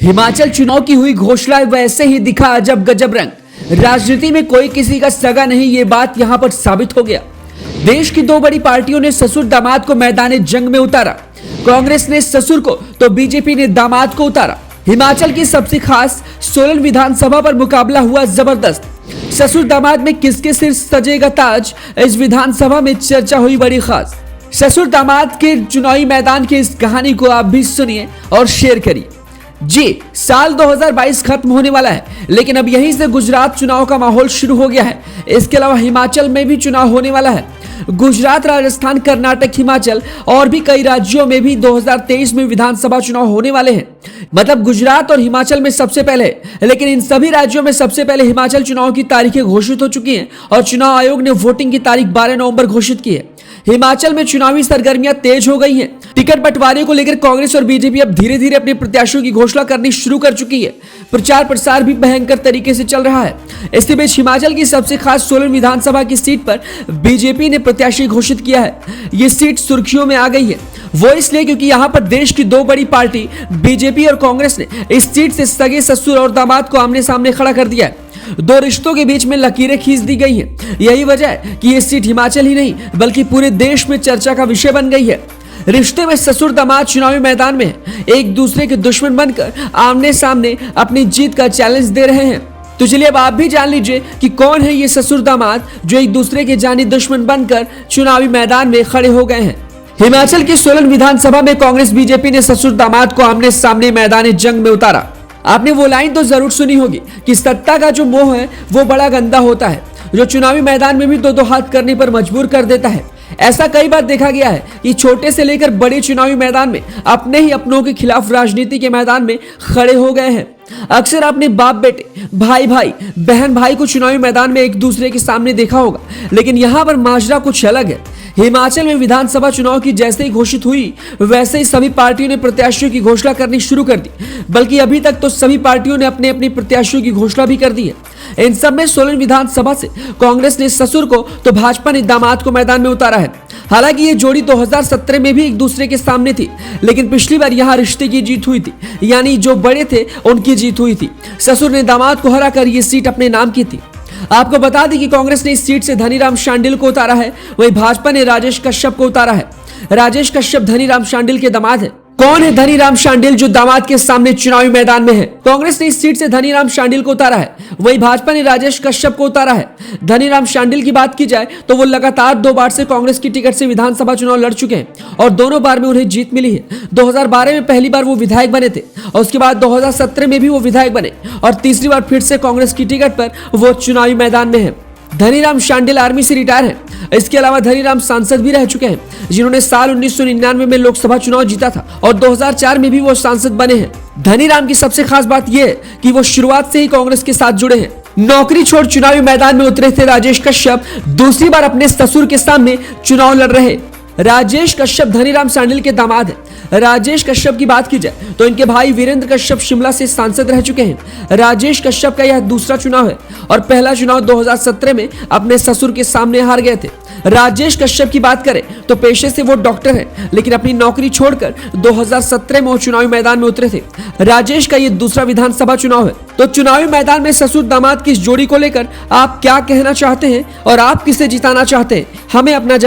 हिमाचल चुनाव की हुई घोषणा वैसे ही दिखा अजब गजब रंग। राजनीति में कोई किसी का सगा नहीं, ये बात यहां पर साबित हो गया। देश की दो बड़ी पार्टियों ने ससुर दामाद को मैदान जंग में उतारा। कांग्रेस ने ससुर को तो बीजेपी ने दामाद को उतारा। हिमाचल की सबसे खास सोलन विधानसभा पर मुकाबला हुआ जबरदस्त। ससुर दामाद में किसके सिर सजेगा ताज, इस विधानसभा में चर्चा हुई बड़ी खास। ससुर दामाद के चुनावी मैदान की इस कहानी को आप भी सुनिए और शेयर करिए। जी, साल 2022 खत्म होने वाला है, लेकिन अब यहीं से गुजरात चुनाव का माहौल शुरू हो गया है। इसके अलावा हिमाचल में भी चुनाव होने वाला है। गुजरात, राजस्थान, कर्नाटक, हिमाचल और भी कई राज्यों में भी 2023 में विधानसभा चुनाव होने वाले हैं। मतलब गुजरात और हिमाचल में सबसे पहले, लेकिन इन सभी राज्यों में सबसे पहले हिमाचल चुनाव की तारीखें घोषित हो चुकी हैं और चुनाव आयोग ने वोटिंग की तारीख 12 नवंबर घोषित की है। हिमाचल में चुनावी सरगर्मियां तेज हो गई हैं। टिकट बंटवारे को लेकर कांग्रेस और बीजेपी अब धीरे धीरे अपने प्रत्याशियों की घोषणा करनी शुरू कर चुकी है। प्रचार प्रसार भी भयंकर तरीके से चल रहा है। इसी बीच हिमाचल की सबसे खास सोलन विधानसभा की सीट पर बीजेपी ने प्रत्याशी घोषित किया है। ये सीट सुर्खियों में आ गई है, वो इसलिए क्योंकि यहाँ पर देश की दो बड़ी पार्टी बीजेपी और कांग्रेस ने इस सीट से सगे ससुर और दामाद को आमने सामने खड़ा कर दिया है। दो रिश्तों के बीच में लकीरें खींच दी गई हैं। यही वजह है कि ये सीट हिमाचल ही नहीं बल्कि पूरे देश में चर्चा का विषय बन गई है। रिश्ते में ससुर दामाद चुनावी मैदान में एक दूसरे के दुश्मन बनकर आमने सामने अपनी जीत का चैलेंज दे रहे हैं। तो चलिए अब आप भी जान लीजिए कि कौन है ये ससुर दामाद जो एक दूसरे के जानी दुश्मन बनकर चुनावी मैदान में खड़े हो गए हैं। हिमाचल की सोलन विधानसभा में कांग्रेस बीजेपी ने ससुर दामाद को आमने सामने मैदान जंग में उतारा। आपने वो लाइन तो जरूर सुनी होगी कि सत्ता का जो मोह है वो बड़ा गंदा होता है, जो चुनावी मैदान में भी दो हाथ करने पर मजबूर कर देता है। ऐसा कई बार देखा गया है कि छोटे से लेकर बड़े चुनावी मैदान में अपने ही अपनों के खिलाफ राजनीति के मैदान में खड़े हो गए हैं। अक्सर आपने बाप बेटे, भाई भाई, बहन भाई को चुनावी मैदान में एक दूसरे के सामने देखा होगा, लेकिन यहाँ पर माजरा कुछ अलग है। हिमाचल में विधानसभा चुनाव की जैसे ही घोषित हुई वैसे ही सभी पार्टियों ने प्रत्याशियों की घोषणा करनी शुरू कर दी। बल्कि अभी तक तो सभी पार्टियों ने अपने अपनी प्रत्याशियों की घोषणा भी कर दी है। इन सब में सोलन विधानसभा से कांग्रेस ने ससुर को तो भाजपा ने दामाद को मैदान में उतारा है। हालांकि ये जोड़ी 2017 में भी एक दूसरे के सामने थी, लेकिन पिछली बार यहाँ रिश्ते की जीत हुई थी, यानी जो बड़े थे उनकी जीत हुई थी। ससुर ने दामाद को हराकर ये सीट अपने नाम की थी। आपको बता दें कि कांग्रेस ने इस सीट से धनीराम शांडिल को उतारा है, वहीं भाजपा ने राजेश कश्यप को उतारा है। राजेश कश्यप धनीराम शांडिल के दामाद है। कौन है धनीराम शांडिल जो दामाद के सामने चुनावी मैदान में है? कांग्रेस ने इस सीट से धनीराम शांडिल को उतारा है, वहीं भाजपा ने राजेश कश्यप को उतारा है। धनीराम शांडिल की बात की जाए तो वो लगातार 2 बार से कांग्रेस की टिकट से विधानसभा चुनाव लड़ चुके हैं और दोनों बार में उन्हें जीत मिली है। 2012 में पहली बार वो विधायक बने थे और उसके बाद 2017 में भी वो विधायक बने और तीसरी बार फिर से कांग्रेस की टिकट पर वो चुनावी मैदान में है। धनीराम शांडिल आर्मी से रिटायर हैं। इसके अलावा धनीराम सांसद भी रह चुके हैं, जिन्होंने साल 1999 में लोकसभा चुनाव जीता था और 2004 में भी वो सांसद बने हैं। धनीराम की सबसे खास बात यह है कि वो शुरुआत से ही कांग्रेस के साथ जुड़े हैं। नौकरी छोड़ चुनावी मैदान में उतरे थे राजेश कश्यप, दूसरी बार अपने ससुर के सामने चुनाव लड़ रहे। राजेश कश्यप धनीराम शांडिल के दामाद हैं। राजेश कश्यप की बात की जाए तो इनके भाई वीरेंद्र कश्यप शिमला से सांसद रह चुके हैं। राजेश कश्यप का यह दूसरा चुनाव है और पहला चुनाव 2017 में अपने ससुर के सामने हार गए थे। राजेश कश्यप की बात करें तो पेशे से वो डॉक्टर हैं, लेकिन अपनी नौकरी छोड़कर 2017 में वो चुनावी मैदान में उतरे थे। राजेश का ये दूसरा विधानसभा चुनाव है। तो चुनावी मैदान में ससुर दामाद की इस जोड़ी को लेकर आप क्या कहना चाहते हैं और आप किसे जिताना चाहते हैं? हमें अपना